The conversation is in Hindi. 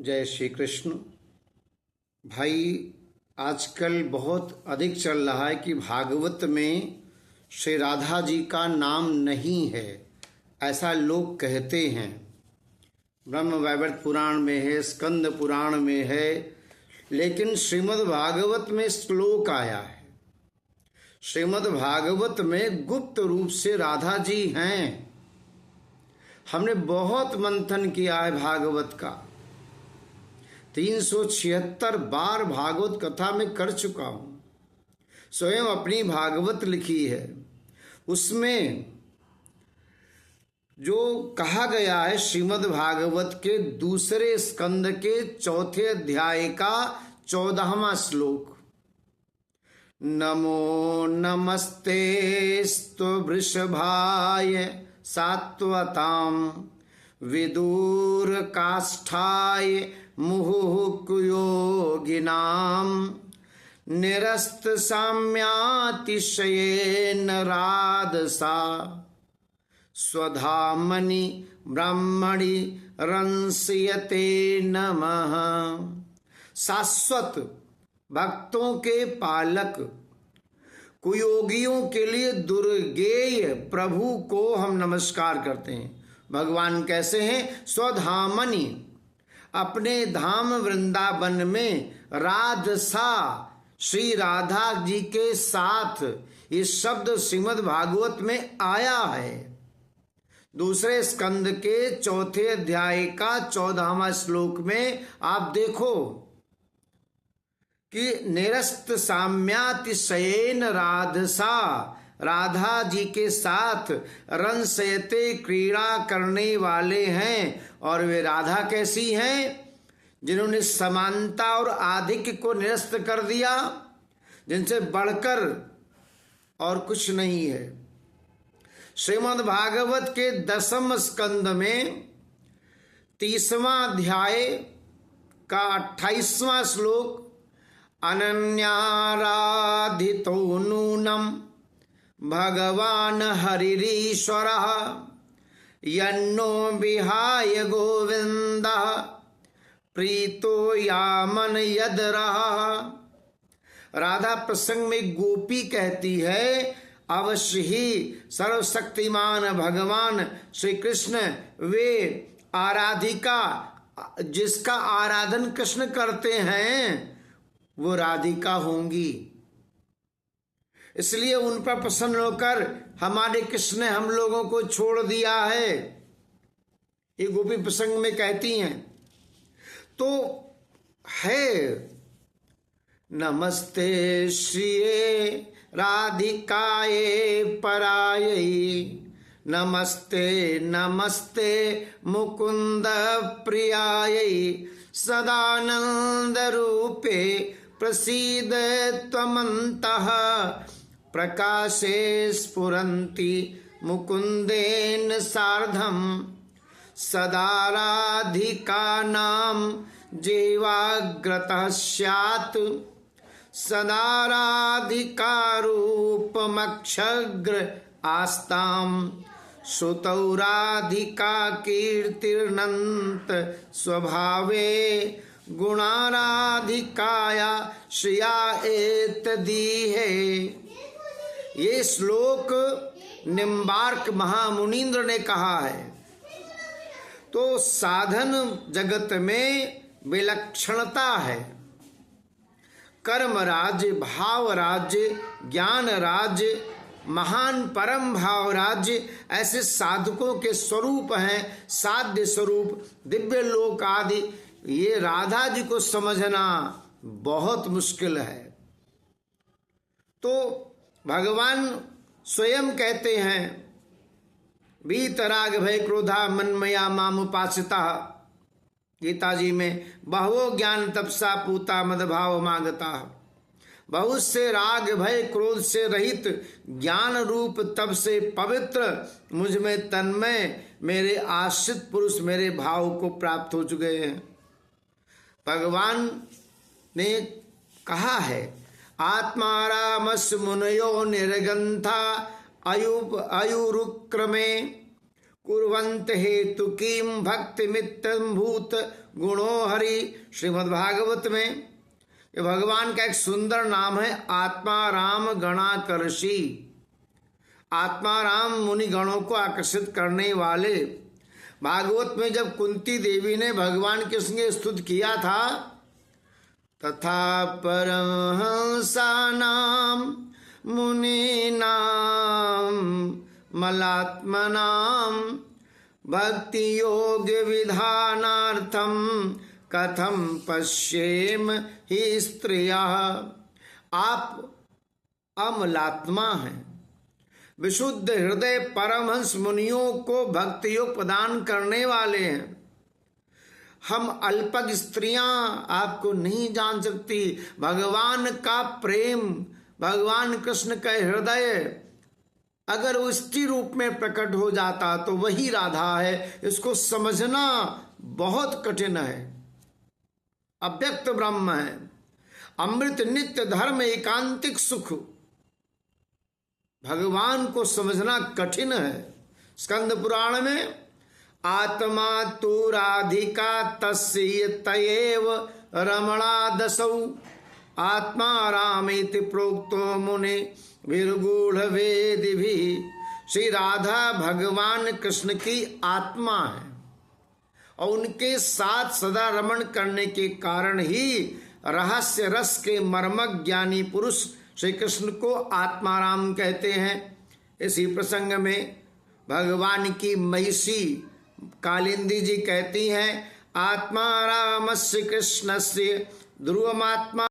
जय श्री कृष्ण। भाई, आजकल बहुत अधिक चल रहा है कि भागवत में श्री राधा जी का नाम नहीं है, ऐसा लोग कहते हैं। ब्रह्म वैवर्त पुराण में है, स्कंद पुराण में है, लेकिन श्रीमद् भागवत में श्लोक आया है। श्रीमद् भागवत में गुप्त रूप से राधा जी हैं। हमने बहुत मंथन किया है भागवत का, 376 बार भागवत कथा में कर चुका हूं। स्वयं अपनी भागवत लिखी है, उसमें जो कहा गया है श्रीमद् भागवत के दूसरे स्कंद के चौथे अध्याय का 14वां श्लोक, नमो नमस्ते स्तु वृषभाय सात्वताम विदूर काष्ठाय मुहुर्योगिनाम निरस्त साम्यातिशयेन राधसा स्वधामनि ब्रह्मणि रंसयते नमः। शाश्वत भक्तों के पालक कुयोगियों के लिए दुर्गेय प्रभु को हम नमस्कार करते हैं। भगवान कैसे हैं? स्वधामनि, अपने धाम वृंदावन में राधसा, श्री राधा जी के साथ। ये शब्द श्रीमद् भागवत में आया है। दूसरे स्कंद के चौथे अध्याय का 14वां श्लोक में आप देखो कि निरस्त साम्यातिशयेन राधसा, राधा जी के साथ रंसयते, क्रीड़ा करने वाले हैं। और वे राधा कैसी हैं? जिन्होंने समानता और आधिक्य को निरस्त कर दिया, जिनसे बढ़कर और कुछ नहीं है। श्रीमद् भागवत के 10वें स्कंद में 30वां अध्याय का 28वां श्लोक, अनन्याराधितो नूनम भगवान हरिरीश्वरः यन्नो विहाय गोविंद प्रीतो यामन यदरः। राधा प्रसंग में गोपी कहती है, अवश्य ही सर्वशक्तिमान भगवान श्री कृष्ण वे आराधिका, जिसका आराधन कृष्ण करते हैं वो राधिका होंगी। इसलिए उन पर प्रसन्न होकर हमारे कृष्ण ने हम लोगों को छोड़ दिया है, ये गोपी प्रसंग में कहती हैं। तो है नमस्ते श्रिये राधिकाये परायै, नमस्ते नमस्ते मुकुंद प्रियायै, सदानंद रूपे प्रसीद त्वमन्तः, प्रकाशे स्फुरन्ति मुकुंदेन सार्धम, सदा राधिकानां जीवाग्रतः स्यात्, सदा राधिकारूपमक्षग्र आस्तां, श्रुतौ राधिका कीर्तिरनंत स्वभावे, गुणाराधिकाया श्रिया एतदीहे। ये श्लोक निम्बार्क महामुनीन्द्र ने कहा है। तो साधन जगत में विलक्षणता है। कर्म राज्य, भाव राज्य, ज्ञान राज्य, महान परम भाव राज्य, ऐसे साधकों के स्वरूप हैं, साध्य स्वरूप, दिव्य लोक आदि। ये राधा जी को समझना बहुत मुश्किल है। तो भगवान स्वयं कहते हैं, वीतराग भय क्रोधा मन्मया मामुपासिता, गीता जी में, बहवो ज्ञान तपसा पूता मदभाव मागता। बहुत से राग भय क्रोध से रहित ज्ञान रूप तप से पवित्र मुझ में तन्मय मेरे आश्रित पुरुष मेरे भाव को प्राप्त हो चुके हैं। भगवान ने कहा है, आत्मारामस मुनयो निर्गंथा आयुरुक्रमे कुर्वन्त हेतु किम भक्ति मित्रम भूत गुणो हरि। श्रीमद्भागवत में ये भगवान का एक सुंदर नाम है आत्माराम गणाकर्षी। आत्माराम मुनि गणों को आकर्षित करने वाले। भागवत में जब कुंती देवी ने भगवान कृष्ण की स्तुति किया था, तथा परमहंसानां मुनीनां मलात्मनां भक्ति योग विधानार्थं कथम पश्येम ही स्त्रिया। आप अमलात्मा हैं, विशुद्ध हृदय परमहंस मुनियों को भक्ति योग प्रदान करने वाले हैं। हम अल्पज्ञ स्त्रियां आपको नहीं जान सकती। भगवान का प्रेम, भगवान कृष्ण का हृदय अगर वो स्त्री रूप में प्रकट हो जाता तो वही राधा है। इसको समझना बहुत कठिन है। अव्यक्त ब्रह्म है, अमृत नित्य धर्म एकांतिक सुख। भगवान को समझना कठिन है। स्कंद पुराण में आत्मा तु राधिका तस्य तयेव रमणा दसौ आत्मा रामेति प्रोक्तो मुने विर्गूढ़ वेदि भी। श्री राधा भगवान कृष्ण की आत्मा है और उनके साथ सदा रमण करने के कारण ही रहस्य रस के मर्मज्ञ ज्ञानी पुरुष श्री कृष्ण को आत्माराम कहते हैं। इसी प्रसंग में भगवान की महिषी कालिंदी जी कहती हैं, आत्मा रामस्य कृष्णस्य ध्रुवमात्मा